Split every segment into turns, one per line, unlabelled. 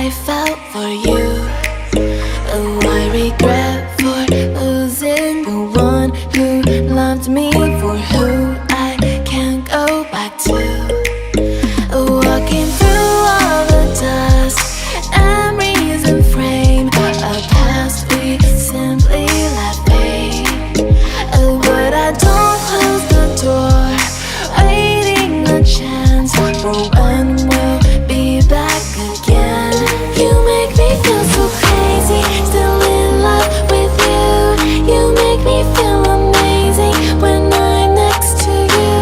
I felt for you. Oh, I regret for losing the one who loved me, for who I can't go back to. Walking through all the dust, memories and frame, a past we simply let fade. Oh, but I don't close the door, waiting a chance for when we'll be back again. You make me feel so crazy, still in love with you. You make me feel amazing when I'm next to you.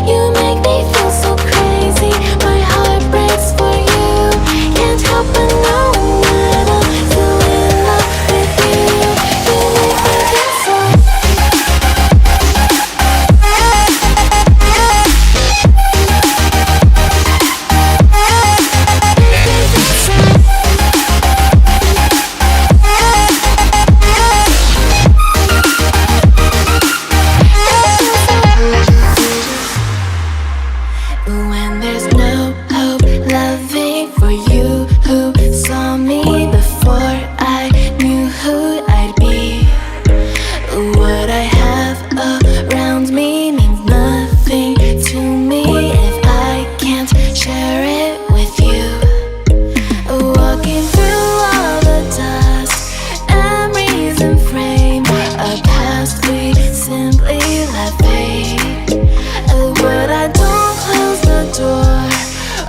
You make me feel so crazy, my heart breaks for you. Can't help but knowing that I'm still in love with you. You make me feel so. When there's no hope, loving for you who saw me before I knew who I'd be. What I have around me means nothing to me if I can't share it with you. Walking through all the dust, memories and frame, a past we simply let fade. But I don't close the door,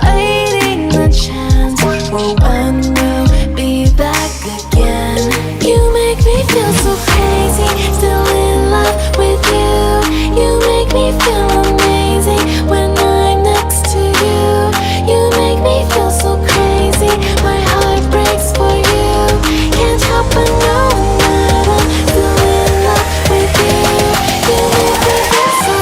waiting the chance for when we'll be back again. You make me feel so crazy, still in love with you. You make me feel amazing when I'm next to you. You make me feel so crazy, my heart breaks for you. Can't help but knowing that I'm still in love with you. You make me feel so.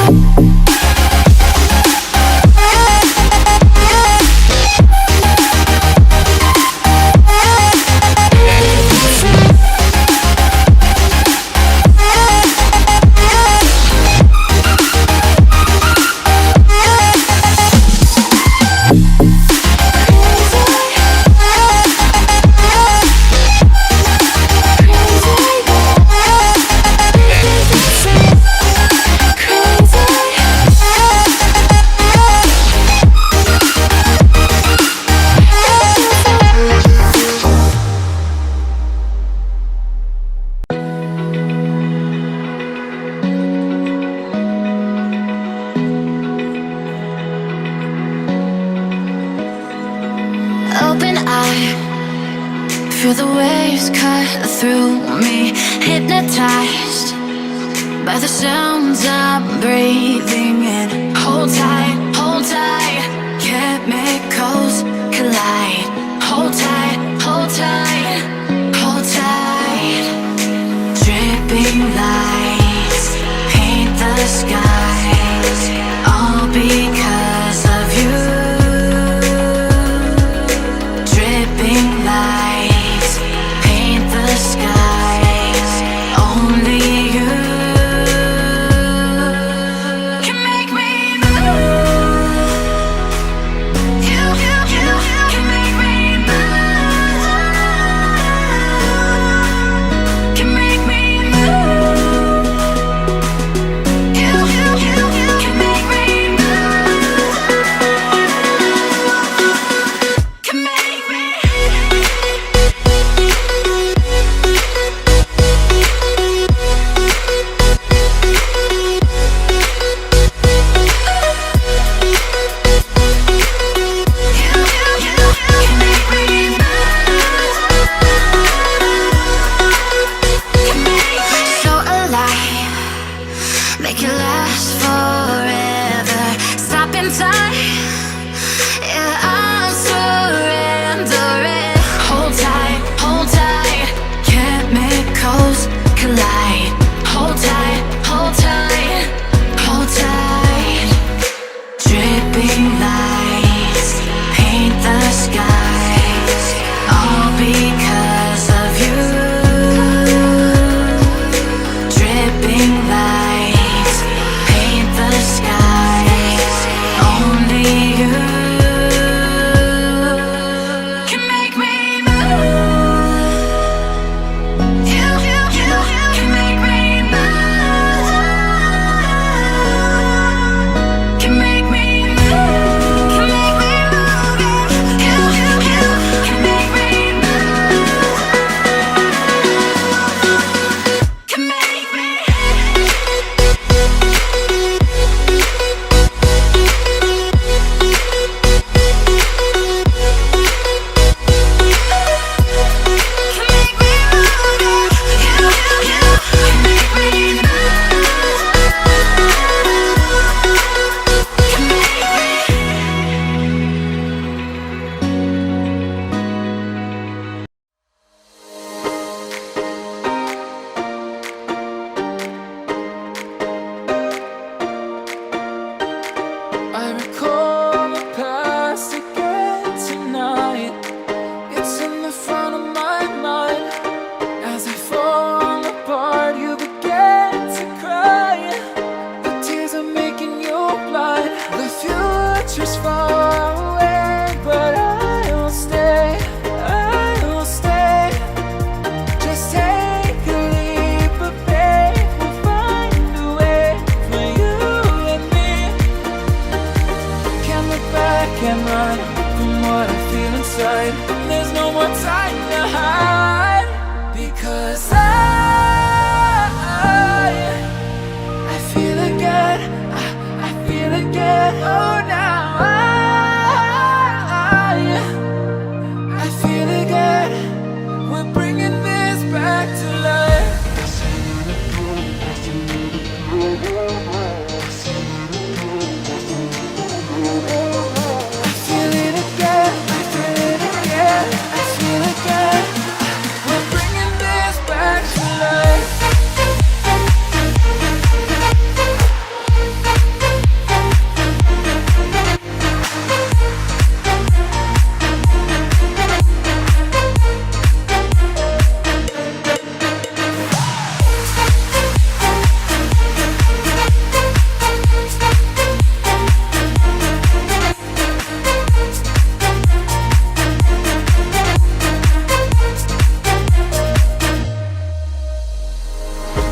Open eye, feel the waves cut through me, hypnotized by the sounds I'm breathing in. Hold tight, chemicals collide. Hold tight, hold tight, hold tight. Dripping lights paint the skies, all because of you. Dripping lights paint the skies, only you can make me move. You can make me more time to hide. Because I feel again, I feel again. Oh, now I feel again. We're bringing this back to life. I feel it again, I feel it again, I feel it again. We're bringing this back to life.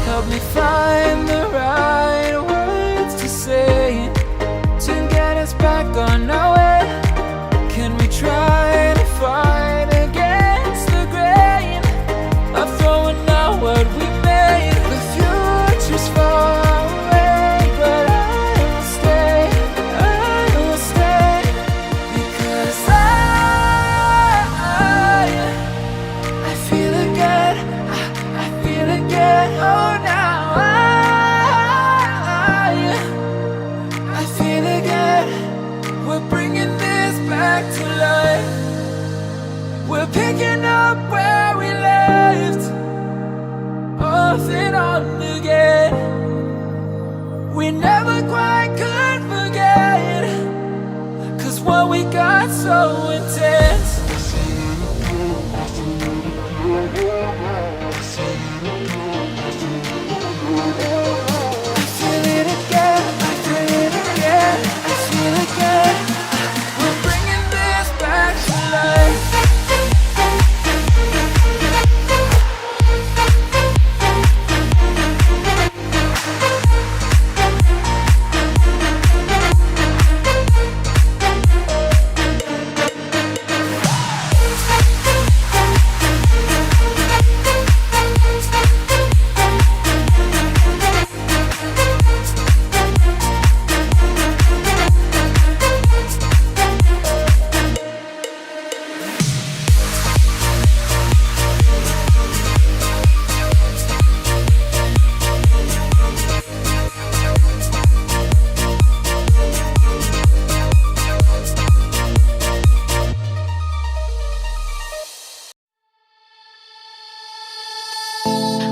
Help me find the right words to say to get us back on our way. Can we try to fight against the grain of throwing out what we made? The future's far away, but I will stay, I will stay. Because I feel again, I feel again. Oh, now I feel again. We're bringing this back to life. We're picking up where we left off and on again. We never quite could forget, 'cause what we got so intense. I feel it again, I feel it again, I feel it again. We're bringing this back to life.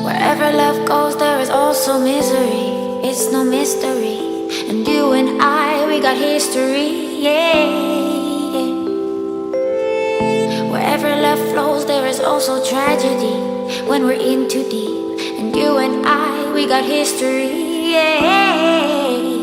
Wherever love goes, there is also misery. It's no mystery. And you and I, we got history, yeah. Wherever love flows, there is also tragedy when we're in too deep. And you and I, we got history, yeah.